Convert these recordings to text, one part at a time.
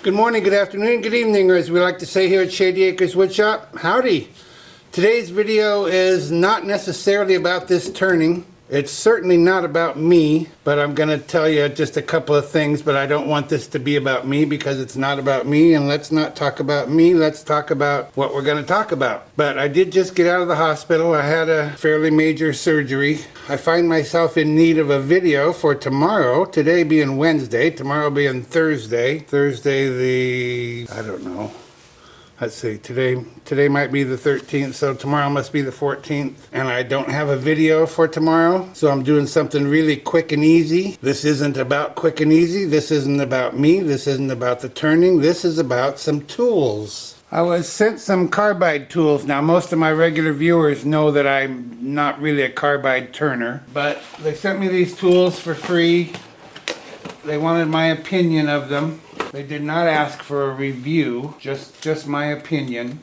Good morning, good afternoon, good evening, or as we like to say here at Shady Acres Woodshop, howdy. Today's video is not necessarily about this turning. It's certainly not about me, but I'm going to tell you just a couple of things, but I don't want this to be about me because it's not about me, and let's not talk about me, let's talk about what we're going to talk about. But I did just get out of the hospital. I had a fairly major surgery. I find myself in need of a video for tomorrow, today being Wednesday, tomorrow being Thursday. Thursday I don't know. Let's see, today might be the 13th, so tomorrow must be the 14th. And I don't have a video for tomorrow, so I'm doing something really quick and easy. This isn't about quick and easy. This isn't about me. This isn't about the turning. This is about some tools. I was sent some carbide tools. Now, most of my regular viewers know that I'm not really a carbide turner, but they sent me these tools for free. They wanted my opinion of them. They did not ask for a review, just my opinion.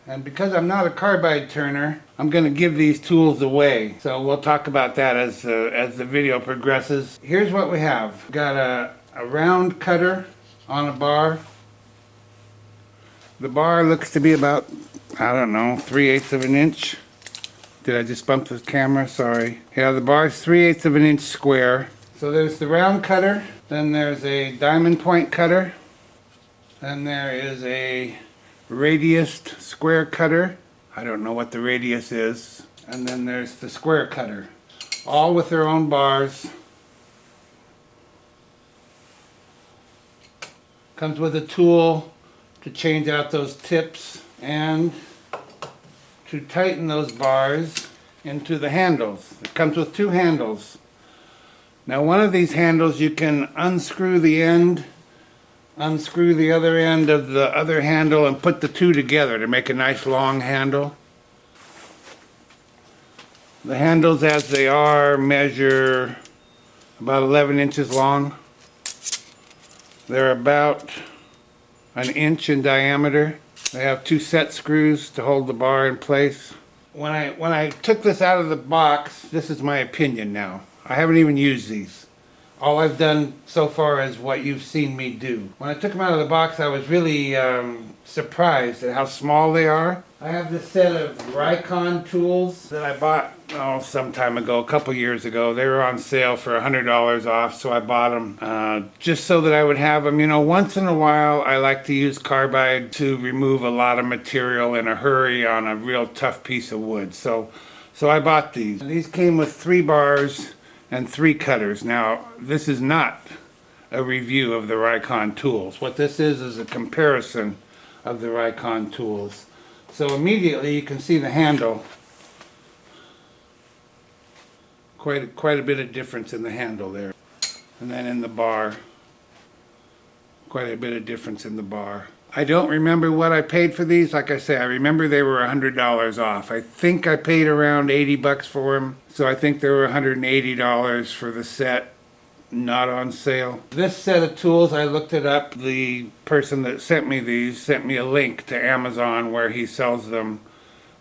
And because I'm not a carbide turner, I'm going to give these tools away. So we'll talk about that as the video progresses. Here's what we have. We've got a round cutter on a bar. The bar looks to be about, I don't know, 3/8 of an inch. Did I just bump the camera? Sorry. Yeah, the bar is 3/8 of an inch square. So there's the round cutter, then there's a diamond point cutter, then there is a radiused square cutter. I don't know what the radius is. And then there's the square cutter, all with their own bars. Comes with a tool to change out those tips and to tighten those bars into the handles. It comes with two handles. Now, one of these handles you can unscrew the end, unscrew the other end of the other handle, and put the two together to make a nice long handle. The handles as they are measure about 11 inches long. They're about an inch in diameter. They have two set screws to hold the bar in place. When I took this out of the box, this is my opinion now. I haven't even used these. All I've done so far is what you've seen me do. When I took them out of the box, I was really surprised at how small they are. I have this set of Rikon tools that I bought some time ago, a couple years ago. They were on sale for $100 off, so I bought them just so that I would have them. You know, once in a while I like to use carbide to remove a lot of material in a hurry on a real tough piece of wood. So I bought these. These came with 3 bars and 3 cutters. Now, this is not a review of the Rikon tools. What this is a comparison of the Rikon tools. So immediately you can see the handle. Quite a bit of difference in the handle there. And then in the bar, quite a bit of difference in the bar. I don't remember what I paid for these. Like I say, I remember they were $100 off. I think I paid around 80 bucks for them. So I think they were $180 for the set, not on sale. This set of tools, I looked it up. The person that sent me these sent me a link to Amazon where he sells them.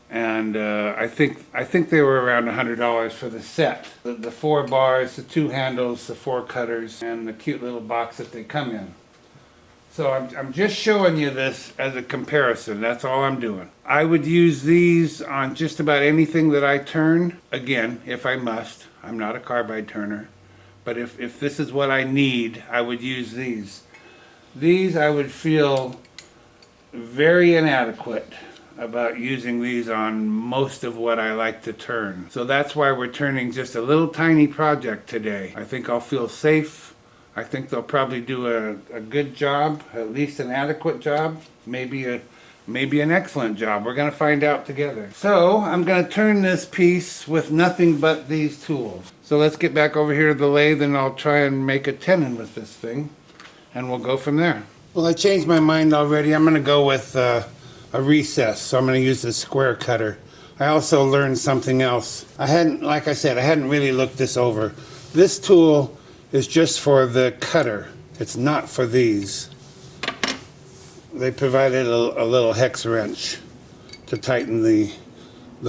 And I think they were around $100 for the set. The 4 bars, the 2 handles, the 4 cutters, and the cute little box that they come in. So I'm just showing you this as a comparison. That's all I'm doing. I would use these on just about anything that I turn. Again, if I must. I'm not a carbide turner. But if this is what I need, I would use these. These I would feel very inadequate about using these on most of what I like to turn. So that's why we're turning just a little tiny project today. I think I'll feel safe. I think they'll probably do a good job, at least an adequate job, maybe an excellent job. We're going to find out together. So I'm going to turn this piece with nothing but these tools. So let's get back over here to the lathe and I'll try and make a tenon with this thing and we'll go from there. Well, I changed my mind already. I'm going to go with a recess, so I'm going to use the square cutter. I also learned something else. Like I said, I hadn't really looked this over. This tool is just for the cutter. It's not for these. They provided a little hex wrench to tighten the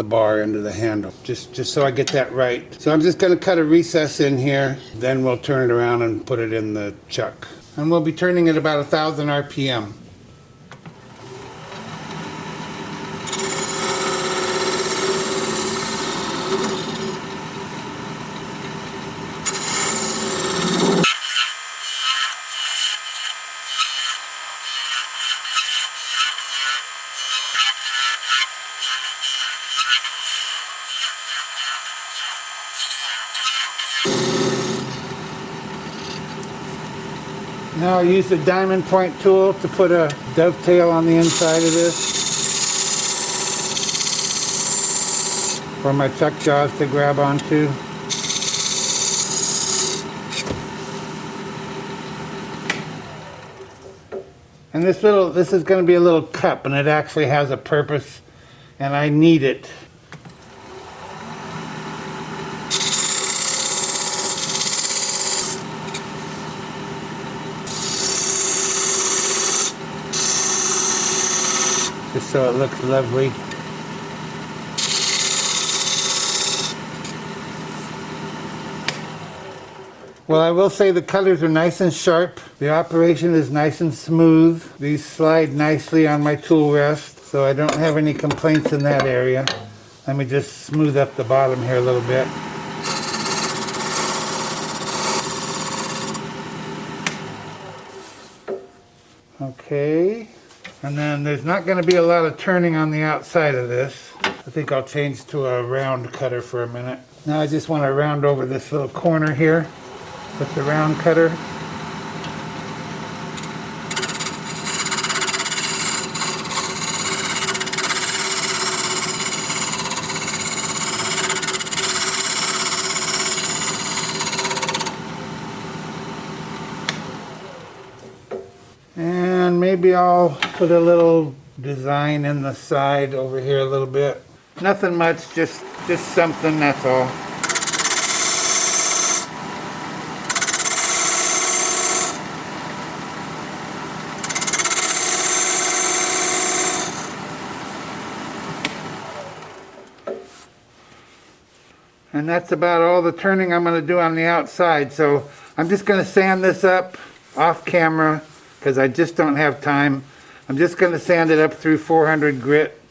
bar into the handle, just so I get that right. So I'm just going to cut a recess in here, then we'll turn it around and put it in the chuck. and we'll be turning at about 1,000 RPM. Now I use the diamond point tool to put a dovetail on the inside of this for my chuck jaws to grab onto. And this is going to be a little cup, and it actually has a purpose, and I need it. Just so it looks lovely. Well, I will say the colors are nice and sharp. The operation is nice and smooth. These slide nicely on my tool rest, so I don't have any complaints in that area. Let me just smooth up the bottom here a little bit. Okay. And then there's not going to be a lot of turning on the outside of this. I think I'll change to a round cutter for a minute. Now I just want to round over this little corner here with the round cutter. And maybe I'll put a little design in the side over here a little bit. Nothing much, just something, that's all. And that's about all the turning I'm going to do on the outside. So I'm just going to sand this up off camera because I just don't have time. I'm just going to sand it up through 400 grit.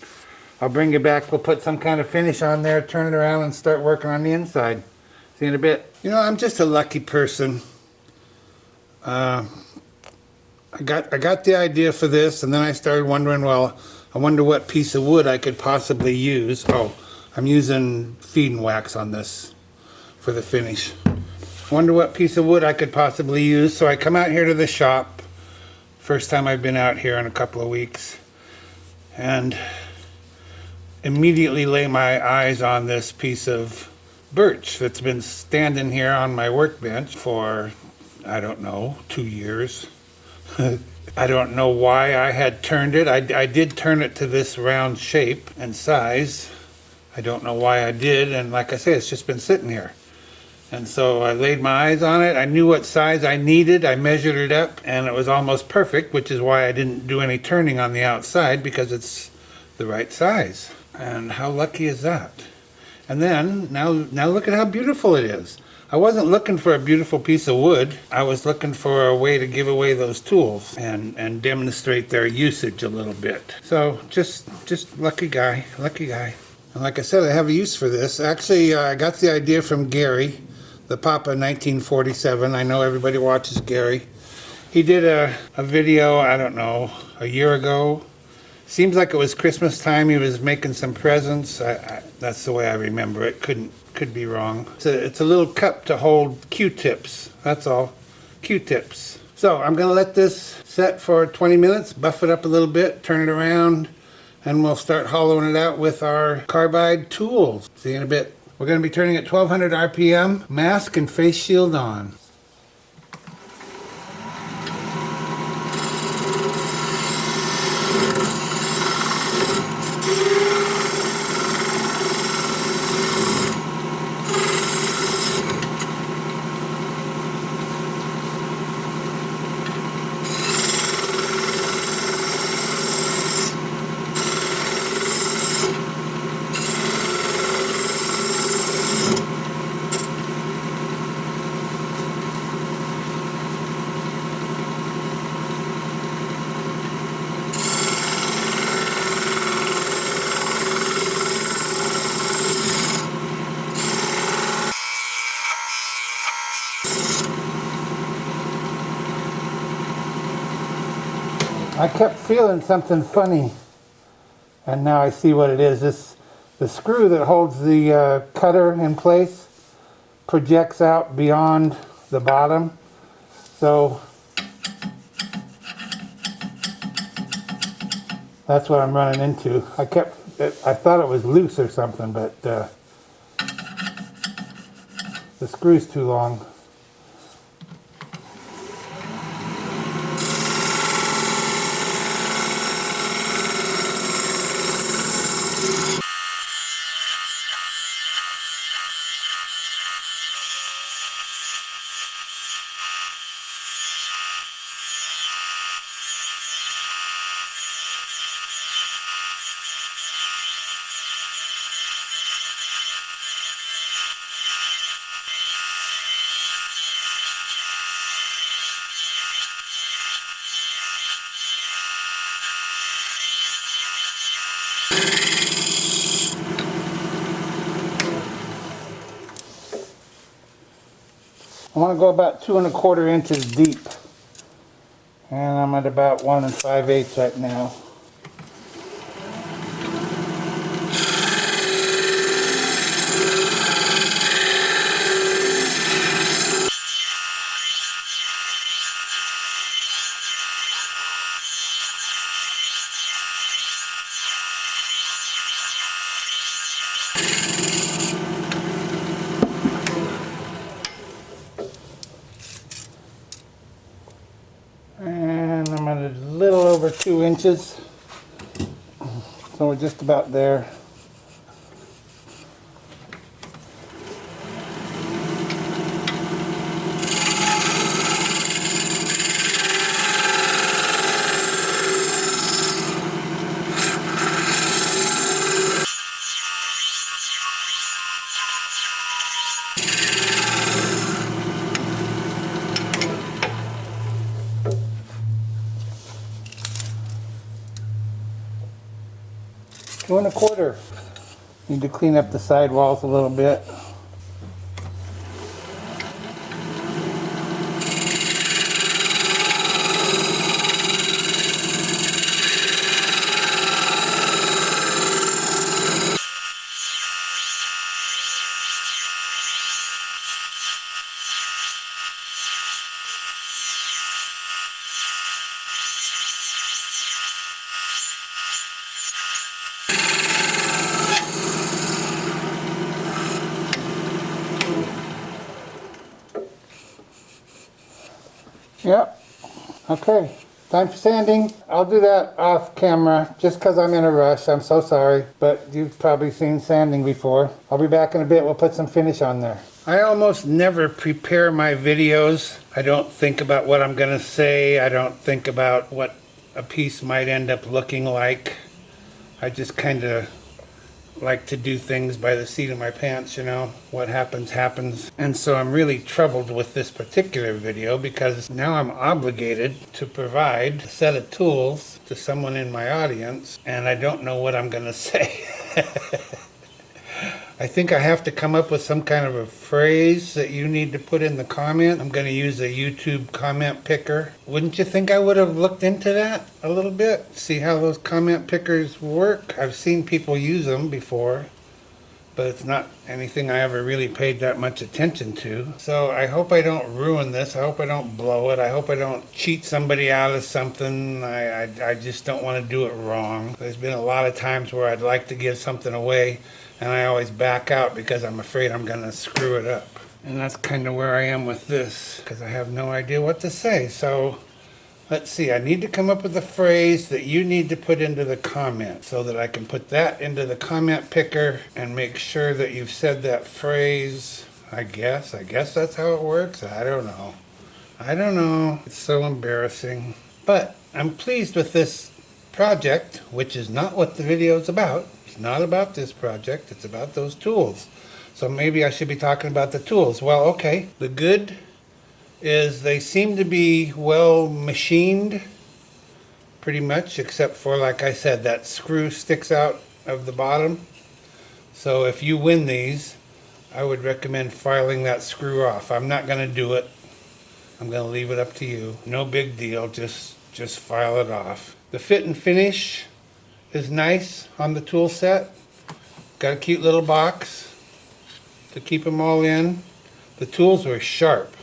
I'll bring you back. We'll put some kind of finish on there, turn it around, and start working on the inside. See you in a bit. You know, I'm just a lucky person. I got the idea for this, and then I started wondering, well, I wonder what piece of wood I could possibly use. Oh, I'm using feed and wax on this for the finish. I wonder what piece of wood I could possibly use. So I come out here to the shop. First time I've been out here in a couple of weeks. And immediately lay my eyes on this piece of birch that's been standing here on my workbench for, I don't know, 2 years. I don't know why I had turned it. I did turn it to this round shape and size. I don't know why I did, and like I say, it's just been sitting here. And so I laid my eyes on it. I knew what size I needed. I measured it up, and it was almost perfect, which is why I didn't do any turning on the outside, because it's the right size. And how lucky is that? And then, now look at how beautiful it is. I wasn't looking for a beautiful piece of wood. I was looking for a way to give away those tools and demonstrate their usage a little bit. So just lucky guy, lucky guy. And like I said, I have a use for this. Actually, I got the idea from Gary, the Papa 1947. I know everybody watches Gary. He did a video, I don't know, a year ago. Seems like it was Christmas time. He was making some presents. That's the way I remember it. Could be wrong. It's a little cup to hold Q-tips. That's all. Q-tips. So I'm going to let this set for 20 minutes, buff it up a little bit, turn it around, and we'll start hollowing it out with our carbide tools. See you in a bit. We're going to be turning at 1200 RPM, mask and face shield on. I kept feeling something funny, and now I see what it is. The screw that holds the cutter in place projects out beyond the bottom, so that's what I'm running into. I thought it was loose or something, but the screw's too long. I want to go about 2 1/4 inches deep, and I'm at about 1 5/8 right now. And I'm at a little over 2 inches, so we're just about there. Two and a quarter. Need to clean up the side walls a little bit. Yep. Okay. Time for sanding. I'll do that off camera just because I'm in a rush. I'm so sorry, but you've probably seen sanding before. I'll be back in a bit. We'll put some finish on there. I almost never prepare my videos. I don't think about what I'm going to say. I don't think about what a piece might end up looking like. I just kind of like to do things by the seat of my pants, you know. What happens, happens. And so I'm really troubled with this particular video because now I'm obligated to provide a set of tools to someone in my audience, and I don't know what I'm going to say. I think I have to come up with some kind of a phrase that you need to put in the comment. I'm going to use a YouTube comment picker. Wouldn't you think I would have looked into that a little bit? See how those comment pickers work? I've seen people use them before, but it's not anything I ever really paid that much attention to. So I hope I don't ruin this. I hope I don't blow it. I hope I don't cheat somebody out of something. I just don't want to do it wrong. There's been a lot of times where I'd like to give something away, and I always back out because I'm afraid I'm going to screw it up. And that's kind of where I am with this, because I have no idea what to say. So let's see, I need to come up with a phrase that you need to put into the comment so that I can put that into the comment picker and make sure that you've said that phrase. I guess that's how it works. I don't know. It's so embarrassing. But I'm pleased with this project, which is not what the video is about. It's not about this project, it's about those tools. So maybe I should be talking about the tools. Well, okay. The good is they seem to be well machined, pretty much, except for, like I said, that screw sticks out of the bottom. So if you win these, I would recommend filing that screw off. I'm not going to do it. I'm going to leave it up to you. No big deal. Just just file it off. The fit and finish is nice on the tool set. Got a cute little box to keep them all in. The tools were sharp,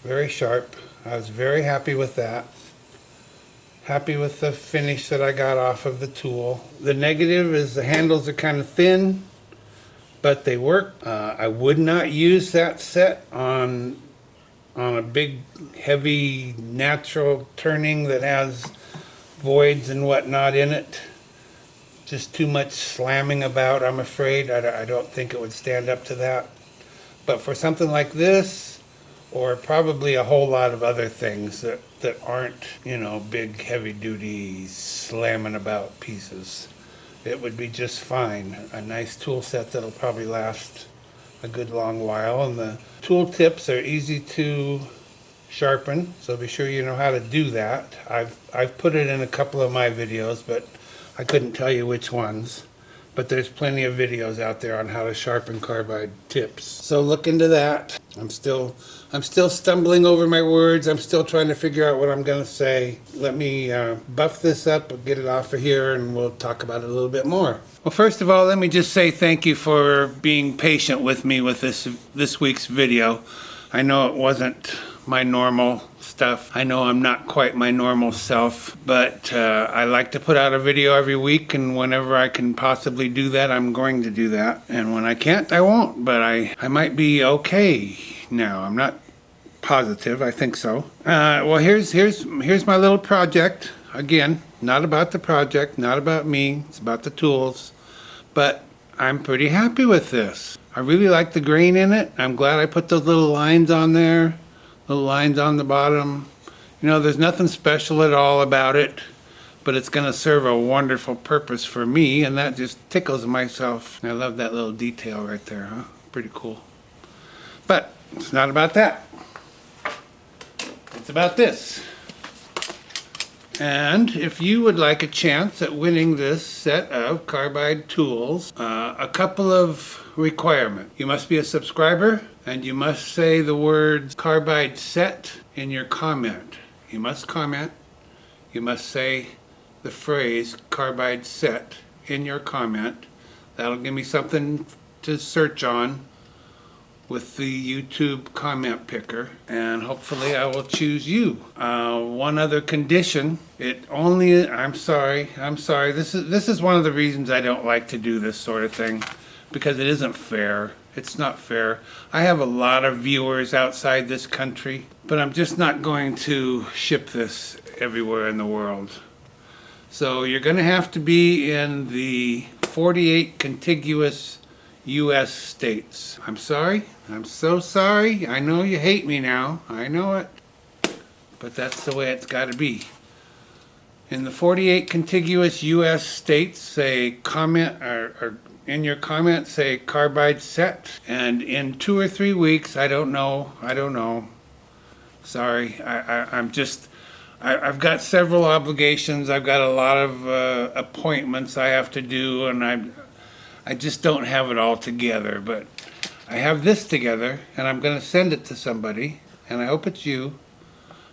very sharp. I was very happy with that. Happy with the finish that I got off of the tool. The negative is the handles are kind of thin, but they work. I would not use that set on a big, heavy, natural turning that has voids and whatnot in it. Just too much slamming about, I'm afraid. I don't think it would stand up to that. But for something like this, or probably a whole lot of other things that aren't, you know, big, heavy-duty, slamming about pieces, it would be just fine. A nice tool set that'll probably last a good long while. And the tool tips are easy to sharpen, so be sure you know how to do that. I've put it in a couple of my videos, but I couldn't tell you which ones. But there's plenty of videos out there on how to sharpen carbide tips. So look into that. I'm still stumbling over my words. I'm still trying to figure out what I'm going to say. Let me buff this up and get it off of here, and we'll talk about it a little bit more. Well, first of all, let me just say thank you for being patient with me with this week's video. I know it wasn't my normal stuff. I know I'm not quite my normal self, but I like to put out a video every week, and whenever I can possibly do that, I'm going to do that. And when I can't, I won't, but I might be okay now. I'm not positive. I think so. Well, here's my little project. Again, not about the project, not about me. It's about the tools. But I'm pretty happy with this. I really like the grain in it. I'm glad I put those little lines on there. Little lines on the bottom. You know, there's nothing special at all about it, but it's going to serve a wonderful purpose for me, and that just tickles myself. I love that little detail right there, huh? Pretty cool. But it's not about that. It's about this. And if you would like a chance at winning this set of carbide tools, a couple of requirements. You must be a subscriber, and you must say the words Carbide Set in your comment. You must comment. You must say the phrase Carbide Set in your comment. That'll give me something to search on with the YouTube comment picker, and hopefully I will choose you. One other condition, I'm sorry, this is one of the reasons I don't like to do this sort of thing, because it isn't fair. It's not fair. I have a lot of viewers outside this country, but I'm just not going to ship this everywhere in the world. So you're going to have to be in the 48 contiguous U.S. states. I'm sorry. I'm so sorry. I know you hate me now. I know it. But that's the way it's got to be. In the 48 contiguous U.S. states, say comment, or in your comment, say Carbide Set. And in 2 or 3 weeks, I don't know. Sorry. I've got several obligations. I've got a lot of appointments I have to do, and I just don't have it all together. But I have this together, and I'm going to send it to somebody, and I hope it's you.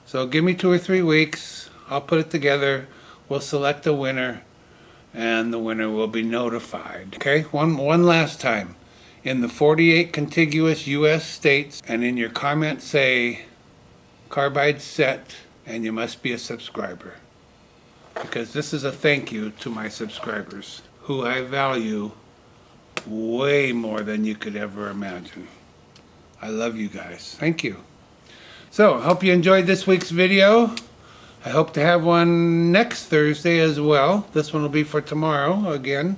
So give me 2 or 3 weeks. I'll put it together. We'll select a winner, and the winner will be notified. Okay? One last time. In the 48 contiguous U.S. states, and in your comment say Carbide Set, and you must be a subscriber. Because this is a thank you to my subscribers, who I value way more than you could ever imagine. I love you guys. Thank you. So, I hope you enjoyed this week's video. I hope to have one next Thursday as well. This one will be for tomorrow again.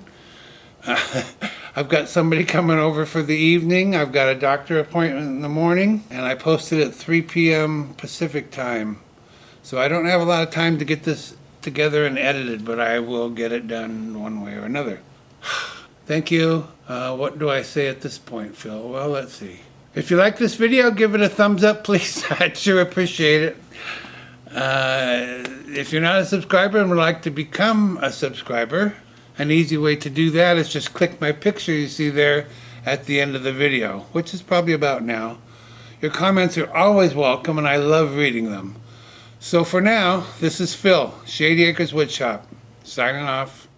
I've got somebody coming over for the evening. I've got a doctor appointment in the morning, and I posted at 3 p.m. Pacific time. So I don't have a lot of time to get this together and edited, but I will get it done one way or another. Thank you. What do I say at this point, Phil? Well, let's see. If you like this video, give it a thumbs up, please. I'd sure appreciate it. If you're not a subscriber and would like to become a subscriber, an easy way to do that is just click my picture you see there at the end of the video, which is probably about now. Your comments are always welcome, and I love reading them. So for now, this is Phil, Shady Acres Woodshop, signing off.